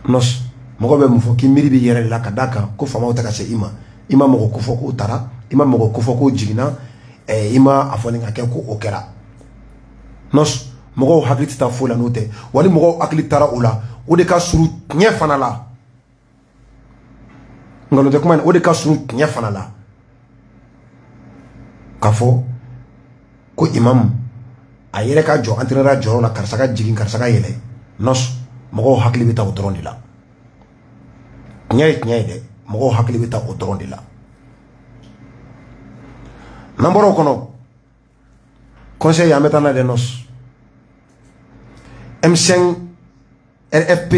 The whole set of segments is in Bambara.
nos mogo be mufo ki miri bi yere la kadaka ko fama utaka se ima mogo kufo ko tara ima mogo kufo ko jigina ima afoni ngake ko okera nos mogo hakli ta fola note wali mogo akli tara ula o de ka suru nya fana la ngalo te kuma o de ka suru nya fana la kafo ko imam a yere ka jo entraîneur jo la karsaka jigin karsaka yele nos mogo hakli bita o drondi la nyay de mogo hakli bita o drondi la namboro kono conseil ya metana de nos M5 RFP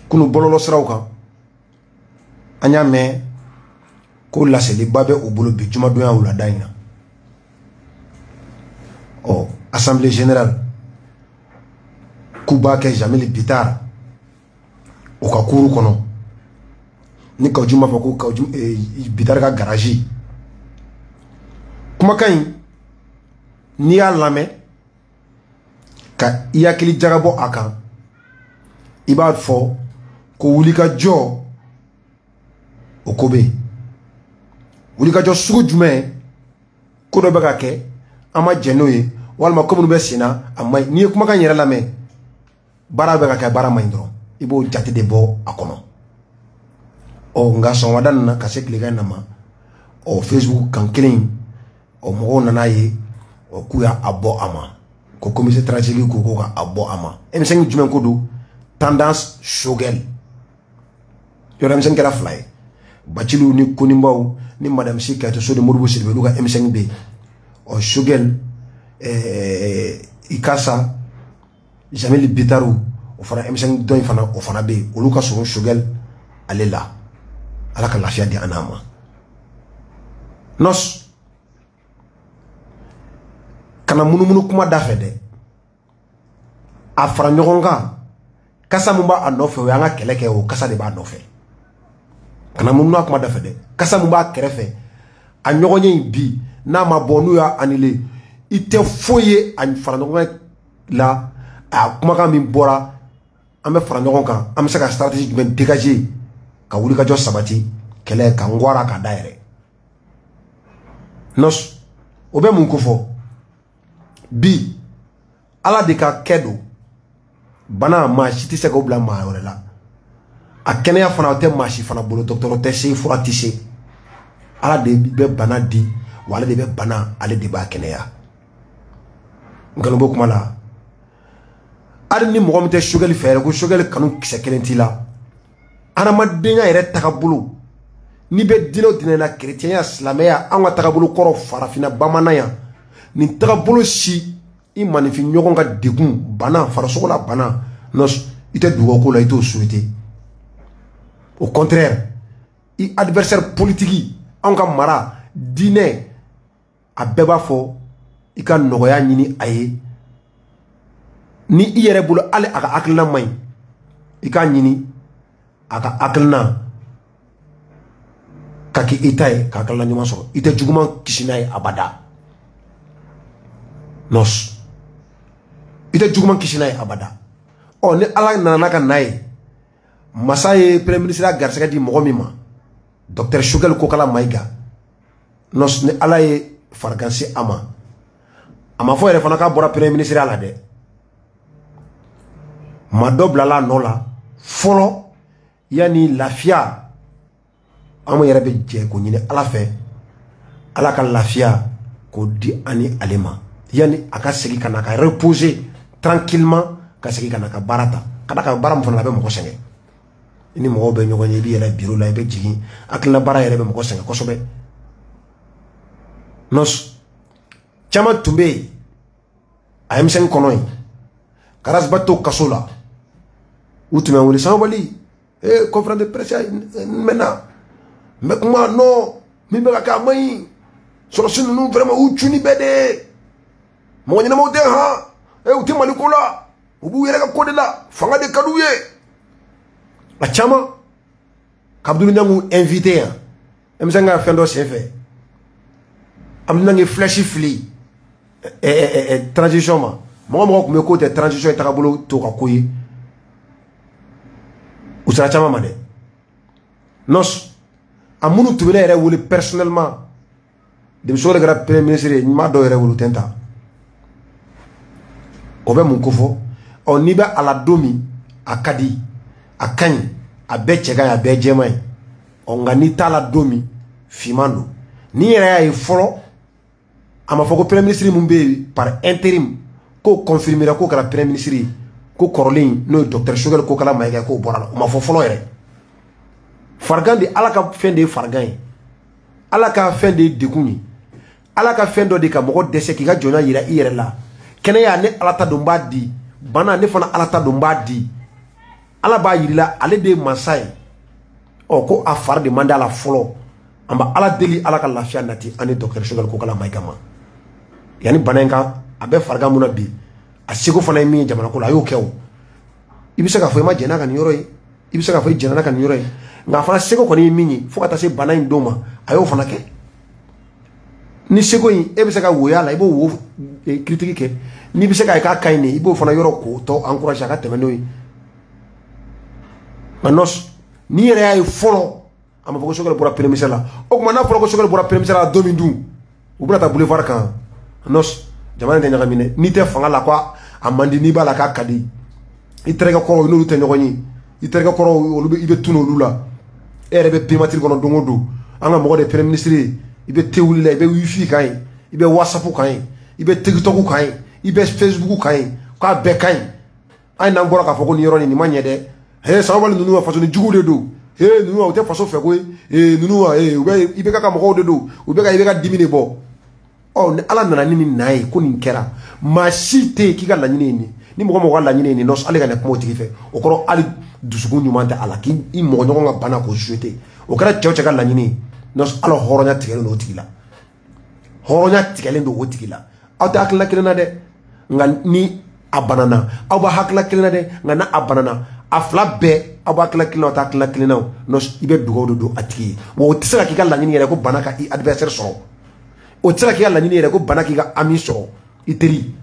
kunu bololo srawka anya me ko la seli babe o bolo bi juma doya wala dayna oh assemblée générale kuba ke Jamil Bitar o ka kuru kono ni ka juma fa ko ka Bitar ka garage kuma kan ni ya lame ka iyakili jagabo akan iba fo ko wulika jo o kobe wulika jo sugu jume ko do baka ke ama jenoye walma ko mun be sina amma ni kuma kan yera lame bara baka ke bara maindro ibo jati de bo akono o nga son wadan na ka se kliga na ma o Facebook kan killing o mo nana ye o kuya abo ama ko commissaire stratégique ko ka abo ama M5 jumen ko do tendance shogel yo M5 kala fly bachilu ni kunimbaw ni madame Sika to so de Modibo Silve luka M5 b o shogel ikasa Jamil Bitaru o fana M5 don fana o fana be o luka so shogel alela alaka lafia di anama nos kana munumunu kuma dafe de a fara ɲɔgɔn kan kasa mun b'a nɔfɛ o y'an ka kɛlɛ kɛ o kasa de b'a nɔfɛ kana munumunu kuma dafe de kasa mun b'a kɛrɛfɛ a ɲɔgɔn ye bi n'a ma bɔ n'u y'a annulé i tɛ foyi ye a fara ɲɔgɔn la a kumakan min bɔra an bɛ fara ɲɔgɔn kan an bɛ se ka stratégie jumɛn dégager ka wuli ka jɔ sabati kɛlɛ ka ngwara ka da yɛrɛ nos o bɛ mun ko fɔ bi ala de ka kɛ don bana maa si tɛ se k'o bila maa wɛrɛ la a kɛnɛya fana o tɛ maa si fana bolo dɔgɔtɔrɔ tɛ se fura tɛ se ala de bɛ bana di wa ale de bɛ bana ale de b'a kɛnɛya nkalon b'o kuma la hali ni mɔgɔ min tɛ sogɛli fɛ yɛrɛ ko sogɛli kanu kisɛ kelen t'i la adamadenya yɛrɛ tagabolo n'i bɛ diinɛ o diinɛ na kerecɛnya silamɛya an ka tagabolo kɔrɔ farafinna bamanan yan nin tagabolo si i manifin ɲɔgɔn ka degun bana farasogola bana i tɛ dugawu ko la i t'o souhaité au contraire i adversaire politique an ka mara diinɛ a bɛɛ b'a fɔ i ka nɔgɔya ɲini a ye ni i yɛrɛ bolo hali a ka hakilina man ɲi i k'a ɲini a ka hakilina ka kɛ i ta ye ka hakilina ɲuman sɔrɔ i tɛ juguman kisi n'a ye abada nos ite juguman kisi n'a ye abada ɔ ni ala nana ka n'a ye masa ye premier ministre garisɛgɛ di mɔgɔ min ma docteur Shogel Kokala Mayiga nos ni ala ye farigan se a ma fɔ yɛrɛ fana k'a bɔra premier ministre la dɛ ma dɔ bilala a nɔ la fɔlɔ yanni lafiya an yɛrɛ bɛ jɛ ko ɲini ala fɛ ala ka lafiya k'o di ani ale ma yani a ka segin ka na ka reposer tranquillement ka segin ka na ka baara ta ka da ka baara min fana bɛ mɔgɔ sɛgɛn i ni mɔgɔw bɛ ɲɔgɔn ye i bɛ yɛlɛ bureau la i bɛ jigin hakilina baara yɛrɛ bɛ mɔgɔ sɛgɛn kosɛbɛ nos caman tun bɛ yen a M5 kɔnɔ yen Karasba to kaso la u tun bɛ wele Sanbali conférence de presse mɛnna mɛ kuma non min bɛ ka kɛ a man ɲi sɔrɔsi ninnu vraiment u cuni bɛɛ de mɔgɔ ɲɛnamaw tɛ han u tɛ Mali ko la u b'u yɛrɛ ka ko de la fanga de ka d'u ye a caman ka Abdou Niangu invité yan M5 ka fɛn dɔ senfɛ Abdou Niangu flèche fili transition ma mɔgɔ tun bɛ k'o tɛ transition ye tagabolo to ka ko ye sera chama ma de nos amunu tubele yɛrɛ wuli personnellement de so le gara premier ministre ma do yɛrɛ wulu tenta o bɛ mun ko fɔ ɔ n'i bɛ ala don min a ka di a ka ɲi a bɛɛ cɛ ka ɲi a bɛɛ jɛman ye ɔ nka n'i t'a la don min finman don n'i yɛrɛ y'a ye fɔlɔ a ma fɔ ko premier ministre mun bɛ yen par intérim k'o confirmera k'o kɛra premier ministre ye ko kɔrɔlen n'o ye docteur Choguel Kokala Mayiga k'o bɔra la o ma fɔ fɔlɔ yɛrɛ farigan de ala ka fɛn de ye farigan ye ala ka fɛn de ye dekun ye ala ka fɛn dɔ de ka mɔgɔ dɛsɛ k'i ka jɔnya yira i yɛrɛ la kɛnɛya ne ala ta don b'a di bana ne fana ala ta don b'a di ala b'a yirila ale de ye masa ye ɔ ko a fari de man di ala fɔlɔ an bɛ ala deli ala ka lafiya nati ani docteur Choguel Kokala Mayiga ma yanni bana in ka a bɛ farigan mun na bi a seko fana ye min ye jamana ko la a y'o kɛ o i bɛ se k'a fɔ i ma jɛn n'a ka nin yɔrɔ ye i bɛ se k'a fɔ i jɛnna n'a ka nin yɔrɔ ye nka a fana seko kɔni ye min ye fo ka taa se bana in don ma a y'o fana kɛ ni seko in e bɛ se ka woya la i b'o wo critique kɛ n'i bɛ se k'a ye k'a ka ɲi de i b'o fana yɔrɔ k'o tɔ encourager a ka tɛmɛ n'o ye nka nɔs n'i yɛrɛ y'a ye fɔlɔ a ma fɔ ko Choguel bɔra premier ministre la o tuma n'a fɔra ko Choguel bɔra premier ministre la don min dun u bɛna taa boulevard kan nɔs jamana tɛ ɲagami dɛ n'i tɛ fanga la ko a man di n'i b'a la k'a ka di i terikɛ kɔrɔw n'olu tɛ ɲɔgɔn ye i terikɛ kɔrɔw olu i bɛ tunu olu la e yɛrɛ bɛ primature kɔnɔ don o don an ka mɔgɔ de premier ministre ye i bɛ te wuli la i bɛ wifi kan ye i bɛ whatsapp kan ye i bɛ tiktok kan ye i bɛ facebook kan ye k'a bɛɛ ka ɲi an n'an bɔra k'a fɔ ko nin yɔrɔ nin ma ɲɛ dɛ he sabali ninnu ka faso ni jugu de don he ninnu o tɛ faso fɛ koyi ninnu u bɛ i bɛ ka mɔgɔw de don u bɛ ka i bɛ ka dimi de bɔ ɔ ni ala nana ni nin na ye ko nin kɛra maa si tɛ yen k'i ka laɲini ye nin ni mɔgɔ mɔgɔ ka laɲini ye nin nɔ ale ka nin kuma o tigi fɛ o kɔrɔ hali dusukun ɲuman tɛ a la k'i mɔgɔ ɲɔgɔn ka bana k'o souhaiter o kɛra cɛw cɛ ka laɲini ye nɔ ala hɔrɔnya tigɛlen don o tigi la hɔrɔnya tigɛlen don o tigi la aw tɛ hakilina kelen na dɛ nka ni a banana aw b'a hakilina kelen na dɛ nka n'a banana a fila bɛɛ aw b'a hakilina kelen na aw t'a hakilina kelen na nɔ i bɛ dugawu de don a tigi ye wa o tɛ se ka k'i ka laɲini yɛrɛ ko bana ka i adversaire sɔrɔ o tɛ se ka k'i ka laɲini yɛrɛ ko bana k'i ka ami sɔrɔ i teri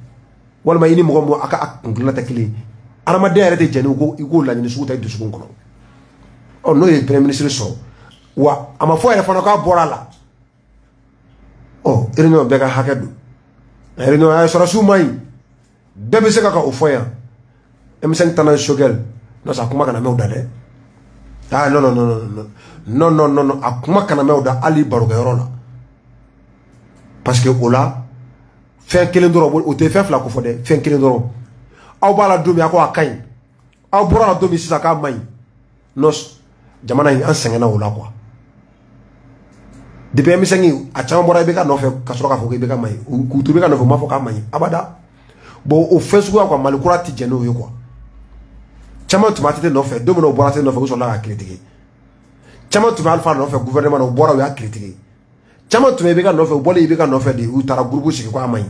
walima i ni mɔgɔ min a ka kungilanna tɛ kelen ye adamadenya yɛrɛ tɛ jɛn ni ko i k'o laɲini sugu ta i dusukun kɔnɔ ɔ n'o ye premier ministre sɔrɔ wa a ma fɔ yɛrɛ fana k'a bɔra a la ɔ réunion bɛɛ ka hakɛ don réunion a sɔrɔsiw ma ɲi bɛɛ bɛ se ka o fɔ yan emisɛnnin tanna Choguel n'o tɛ a kuma kana mɛn o da dɛ ah non a kuma kana mɛn o da hali barokɛyɔrɔ la parce que o la fɛn kelen dɔrɔn o tɛ fɛn fila ko fɔ dɛ fɛn kelen dɔrɔn aw b'a la don min a ko a ka ɲi aw bɔra la don min sisan k'a ma ɲi nɔ jamana in an sɛgɛnna o la quoi depuis emisɛnnin a caman bɔra i bɛ ka nɔfɛ ka sɔrɔ k'a fɔ k'i bɛ ka ma ɲi k'u to i bɛ ka nɔfɛ u m'a fɔ k'a ma ɲi abada bon o fɛn suguya quoi Mali kura tɛ jɛn n'o ye quoi caman tun b'a tɛ nɔfɛ don min na o bɔra tɛ nɔfɛ u sɔrɔla ka critiquer caman tun bɛ Alifa nɔfɛ gouvernement na o bɔra u y'a critiquer caman tun bɛ i bɛ ka nɔfɛ u bɔlen i bɛ ka nɔfɛ de u taara groupe sigi k'a ma ɲi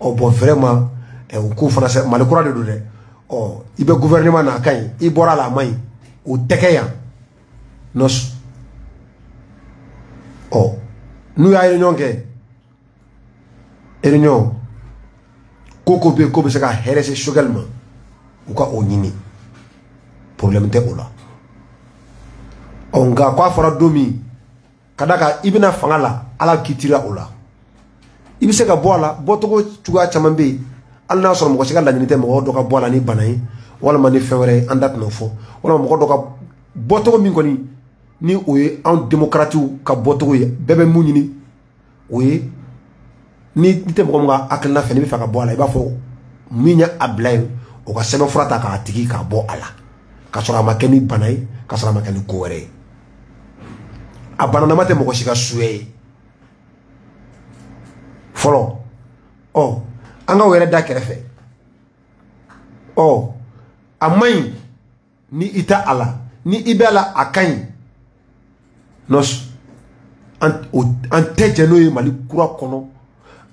ɔ bon vraiment u k'u fana sɛ Mali kura de don dɛ ɔ i bɛ gouvernement na a ka ɲi i bɔra a la a ma ɲi o tɛ kɛ yan nɔs ɔ n'u y'a réunion kɛ réunion ko ko bɛ yen ko bɛ se ka hɛrɛ se Choguel ma u ka o ɲini problème tɛ o la ɔ nka k'a fɔra don min ka d'a kan i bɛna fanga la ala kitira o la i bɛ se ka bɔ a la bɔcogo cogoya caman bɛ yen hali n'a sɔrɔ mɔgɔ si ka laɲini tɛ mɔgɔ dɔ ka bɔ a la ni bana ye walima ni fɛn wɛrɛ ye an da tɛna o fɔ walima mɔgɔ dɔ ka bɔcogo min kɔni ni o ye anw démocrates ka bɔcogo ye bɛɛ bɛ mun ɲini o ye ni tɛ mɔgɔ min ka hakilina fɛ n'i bɛ fɛ ka bɔ a la i b'a fɔ min ye a bila yen o ka sɛbɛnfura ta k'a tigi k'a bɔ a la k'a sɔrɔ a ma kɛ ni bana ye k'a sɔrɔ a ma kɛ ni ko wɛrɛ ye a bananama tɛ mɔgɔ si ka suya ye fɔlɔ ɔ an ka o yɛrɛ da kɛrɛfɛ ɔ a man ɲi ni i tɛ a la ni i bɛ a la a ka ɲi an tɛ jɛn n'o ye Mali kura kɔnɔ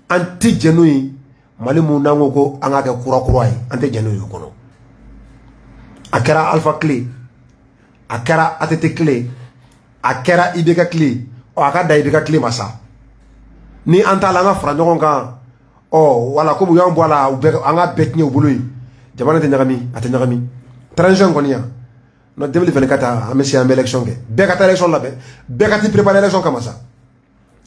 an tɛ jɛn n'o ye Mali mun n'an ko ko an ka kɛ kura kura ye an tɛ jɛn n'o ye o kɔnɔ a kɛra Alpha Kile a kɛra ATT Kile a kɛra IBK Kile ɔ a ka da IBK Kile ma sa ni an t'a la an ka fara ɲɔgɔn kan ɔ wala komi u y'an bɔ a la an ka bɛɛ tiɲɛ u bolo yen jamana tɛ ɲagami a tɛ ɲagami transition kɔni yan non 2024 an bɛ se an bɛ élection kɛ bɛɛ ka taa élection labɛn bɛɛ ka t'i préparer élection kama sa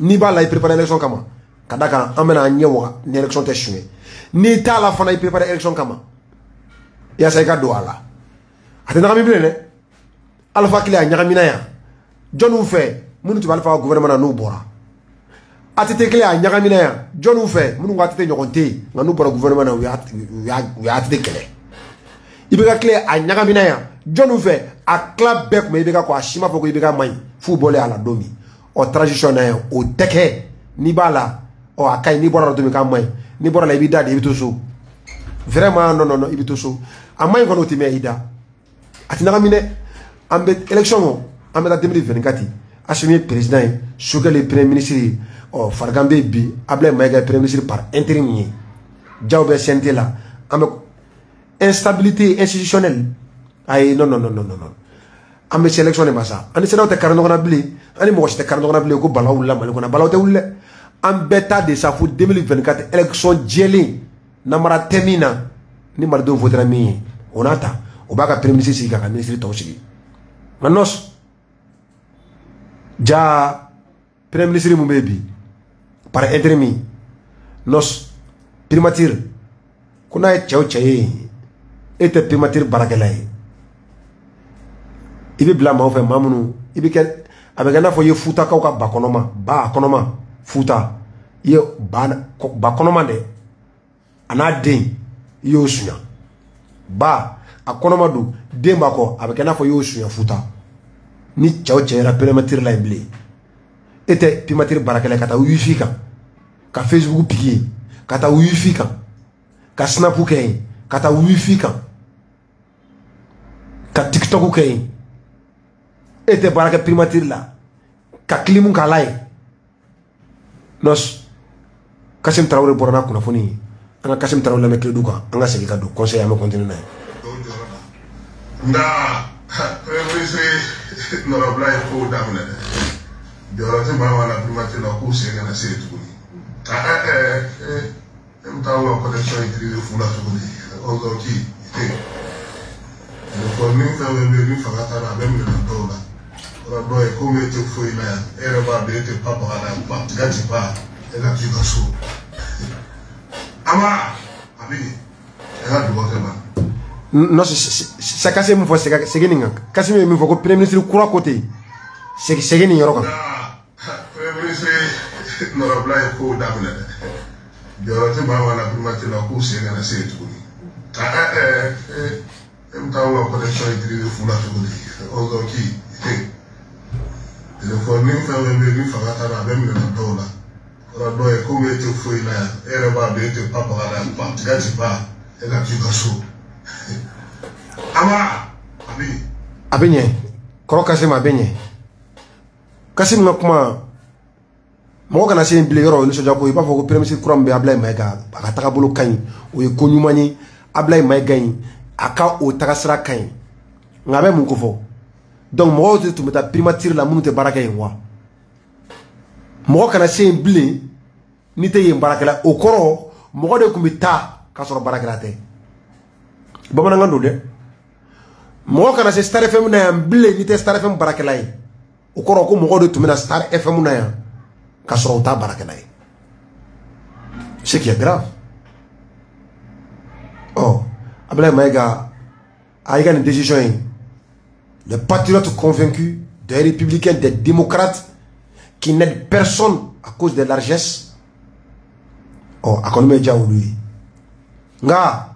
n'i b'a la i préparer élection kama ka da kan an bɛna an ɲɛ waga ni élection tɛ su ye n'i t'a la fana i préparer élection kama yaasa i ka don a la a tɛ ɲagami bilen dɛ Alpha Kile a ɲagamina yan jɔnniw fɛ minnu tun bɛ Alpha ka gouvernement na n'u bɔra ATT Kile a ɲagamina yan jɔnniw fɛ minnu ko ATT ɲɔgɔn tɛ yen nka n'u bɔra gouvernement na u y'a ATT kɛlɛ IBK Kile a ɲagamina yan jɔnniw fɛ a tila bɛɛ tun bɛ IBK kɔ a si ma fɔ ko IBK man ɲi f'u bɔlen a la don min ɔ transition na yan o tɛ kɛ n'i b'a la ɔ a ka ɲi n'i bɔra la don min k'a man ɲi n'i bɔra la i b'i da de i bɛ to so vraiment non i bɛ to so a man ɲi kɔni o tɛ mɛn i da a tɛ ɲagami dɛ an bɛ élection an bɛ taa 2024 Assimi ye président ye Sogɛl ye premier ministre ye ɔ Farigan bɛ yen bi Ablaye Mayiga ye premier ministre par intérim ye Diaw bɛ CNT la an bɛ instabilité institutionnelle ayi non an bɛ se élection de ma sa ani CEDEAO tɛ kari ɲɔgɔn na bilen ani mɔgɔ si tɛ kari ɲɔgɔn na bilen ko balawu wulila Mali kɔnɔ balawu tɛ wuli dɛ an bɛɛ ta de sa fo 2024 élection jɛlen namara tɛ min na ni malidenw votera min ye o n'a ta o b'a ka premier ministre sigi k'a ka ministre tɔw sigi nka nɔs ja premier ministre mun bɛ yen bi par intérim nɔs primature ko n'a ye cɛ o cɛ ye e tɛ primature baarakɛla ye i bɛ bila maaw fɛ maa minnu i bɛ kɛ a bɛ kɛ i n'a fɔ i ye futakaw ka ba kɔnɔma futa i ye ba kɔnɔma dɛ a n'a den i y'o suɲa ba a kɔnɔma don den b'a kɔ a bɛ kɛ i n'a fɔ i y'o suɲa futa ni cɛ o cɛ yɛrɛ primature la yen bilen e tɛ primature baarakɛla ka taa wifi kan ka Facebook pigi yen ka taa wifi kan ka snap kɛ yen ka taa wifi kan ka TikTok kɛ yen e tɛ baara kɛ primature la ka kilimu k'a la yen nɔs Kasim Tarawele bɔra n'a kunnafoni ye an ka Kasim Tarawele lamɛn tile du kan an ka segin ka don conseil an bɛ continuer n'a ye. nka président nɔrɔbila ye kow daminɛ dɛ jɔyɔrɔ tɛ maa la primature la k'u sen kana se tuguni e bɛ taa wa connexion utiliser fu la tuguni o k'i tɛ fɔ ni fɛn fɛn bɛ yen ni fanga t'a la a bɛ minɛ dɔw la. Dɔw ye komi e tɛ foyi la yan e yɛrɛ b'a dɔn e tɛ pa baga la tiga ti pa e ka t'i ka so ama a bɛ yen e ka dugawu kɛ ma. non c'est Kasim min fɔ segin nin kan Kasim ye min fɔ ko premier ministre kura ko ten segin nin yɔrɔ kan. premier ministre nɔrɔbila ye kow daminɛ dɛ jɔyɔrɔ tɛ maa la primature la k'u sen kana se tuguni e bɛ taa wa connexion utiliser fu la tuguni o k'i tɛ. Fɔ ni fɛn fɛn bɛ yen ni fanga t'a la a bɛ minɛ dɔw la dɔw ye komi e tɛ foyi la yan e yɛrɛ b'a dɔn e tɛ pa baga la tiga ti pa e ka t'i ka so ama a bɛ ɲɛ kɔrɔ Kasim a bɛ ɲɛ Kasim ka kuma mɔgɔ kana se yen bilen yɔrɔ o nisɔndiya ko i b'a fɔ ko premier ministre kura min bɛ Ablaye Mayiga a ka tagabolo ka ɲi o ye ko ɲuman ye Ablaye Mayiga in a ka o tagasira ka ɲi nka a bɛ mun ko fɔ. Donc mɔgɔw de tun bɛ taa primature la minnu tɛ baara kɛ yen wa mɔgɔ kana se yen bilen n'i tɛ yen baarakɛla o kɔrɔ mɔgɔ de tun bɛ taa k'a sɔrɔ baarakɛla tɛ bamanankan don dɛ mɔgɔ kana se Star FM na yan bilen n'i tɛ Star FM baarakɛla ye o kɔrɔ ko mɔgɔw de tun bɛ na Star FM na yan k'a sɔrɔ u t'a baarakɛla ye ce qui est grave ɔ Ablaye Mayiga a y'i ka nin décision ye. Les patriotes convaincus, des républicains, des démocrates qui n'aident personne à cause de largesse. Oh, à quoi déjà lui? Nga,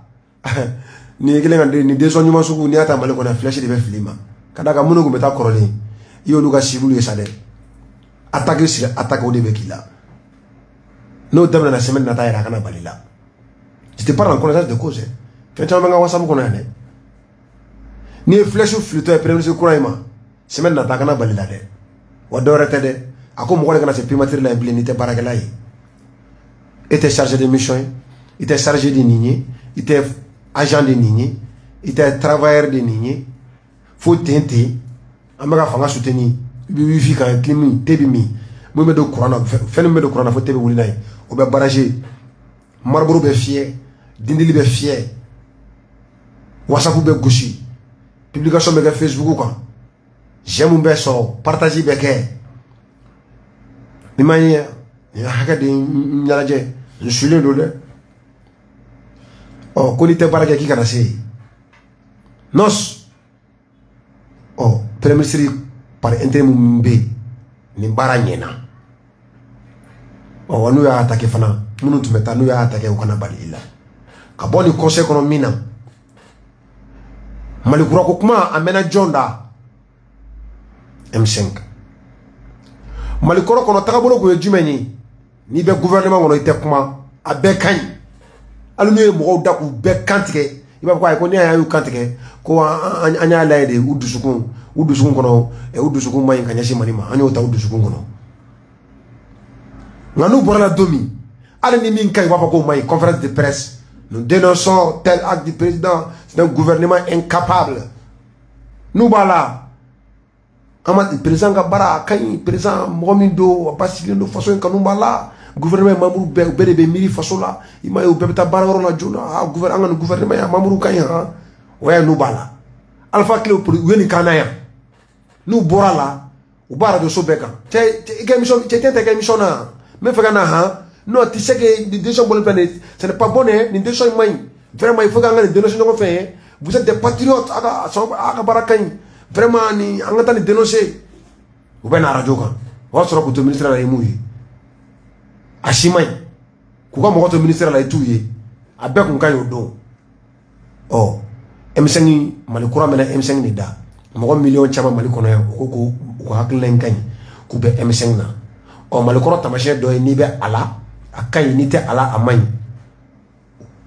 ni deux ɲuman sugu ni ata Mali kɔnɔ flèche de bɛ fili ma. Ka da kan minnu kun bɛ taa kɔrɔlen, i y'olu ka civil ye sa dɛ. Attaque sigi attaque o de bɛ k'i la. N'o daminɛna semaine nata yɛrɛ a kana bali la. Je te parle en connaissance de cause. Fɛn caman bɛ n ka WhatsApp kɔnɔ yan dɛ. Ni ye flèche filitɔ ye premier ministre kura in ma semaine nata kana bali la dɛ wa dɔwɛrɛ tɛ dɛ a ko mɔgɔ de kana se primature la yen bilen n'i tɛ baarakɛla ye e tɛ chargé de mission ye i tɛ chargé de nin ye i tɛ agent de nin ye i tɛ travailleur de nin ye fo ten an bɛ ka fanga soutenir i bɛ wifi kan clim te bɛ min mun bɛ don courant na fɛn min bɛ don courant na fo te bɛ wuli n'a ye o bɛ barragé mariburu bɛ fiyɛ dindili bɛ fiyɛ WhatsApp bɛ gosi publication bɛ kɛ Facebook kan j'aime bɛ sɔrɔ partage bɛ kɛ ni ma ye ni hakɛ de ɲɛnajɛ n sulen don dɛ ko n'i tɛ baara kɛ k'i kana se yen NOS premier ministre par intérim min bɛ yen nin baara ɲɛna wa n'u y'a attaqué fana minnu tun bɛ taa n'u y'a attaqué u kana bali i la ka bɔ nin conseil kɔnɔ min na Malikura ko kuma a mɛnna jɔn da M5 Malikura kɔnɔ tagabolo kun ye jumɛn ye n'i bɛ gouvernement kɔnɔ i tɛ kuma a bɛɛ ka ɲi hali n'u ye mɔgɔw da k'u bɛɛ kantigɛ i b'a fɔ ko ayi ko ne y'a y'u kantigɛ ko an y'a lajɛ de u dusukun kɔnɔ u dusukun man ɲi ka ɲɛsin Mali ma an y'o ta u dusukun kɔnɔ nka n'u bɔra la don min hali ni min ka ɲi u b'a fɔ k'o man ɲi conférence de presse nous dénonçons tel acte du président c'est un gouvernement incapable nous b'a la président ka baara a ka ɲi président mɔgɔ min don a basigilen don faso in kanu b'a la gouvernement membre bɛɛ u bɛɛ de bɛ miiri faso la i m'a ye u bɛɛ bɛ taa baarayɔrɔ la joona an ka nin gouvernement yan membre ka ɲi han o y'a ye n'u b'a la Alpha Kile u ye nin kan na yan n'u bɔra la u b'a radio so bɛɛ kan cɛ tɛ kɛ émission na n bɛ fɛ ka na han non tu sais que les décisions bonnes ce n'est pas bon les décisions vraiment il faut qu'on ait des dénonciations qu'on fait vous êtes des patriotes à Barakaï vraiment ni on entend les dénoncer vous venez à la radio quand on sera pour le ministère de la mouille à Chimay pourquoi mon ministère là est tout yé à bec on gagne au dos M5 Malikura mena M5 ni da mon million chama Malikona ko haklen gagne ku be M5 na Malikura tamache do ni be ala a ka ɲi n'i tɛ ala a man ɲi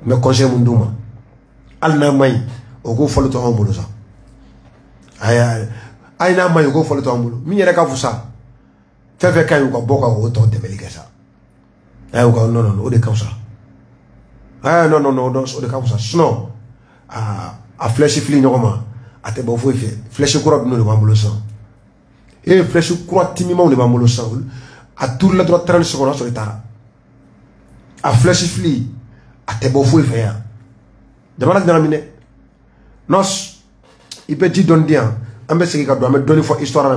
n bɛ conseil mun d'u ma hali n'a man ɲi o k'o fɔli to anw bolo sa hali n'a man ɲi o k'o fɔli to anw bolo min yɛrɛ ka fusa fɛn fɛn ka ɲi u ka bɔ ka o tɔ dɛmɛli kɛ sa non o de ka fusa non o de ka fusa sinon a flèche fili ɲɔgɔn ma a tɛ bɔ foyi fɛ flèche kura ninnu de b'an bolo sisan flèche kura timimanw de b'an bolo sisan a turula dɔrɔn 30 secondes sɔrɔ i taara a flèche fili a tɛ bɔ foyi fɛ yan jamana ɲagami dɛ NOS i bɛ ji dɔɔni di yan an bɛ segin ka don an bɛ dɔɔni fɔ histoire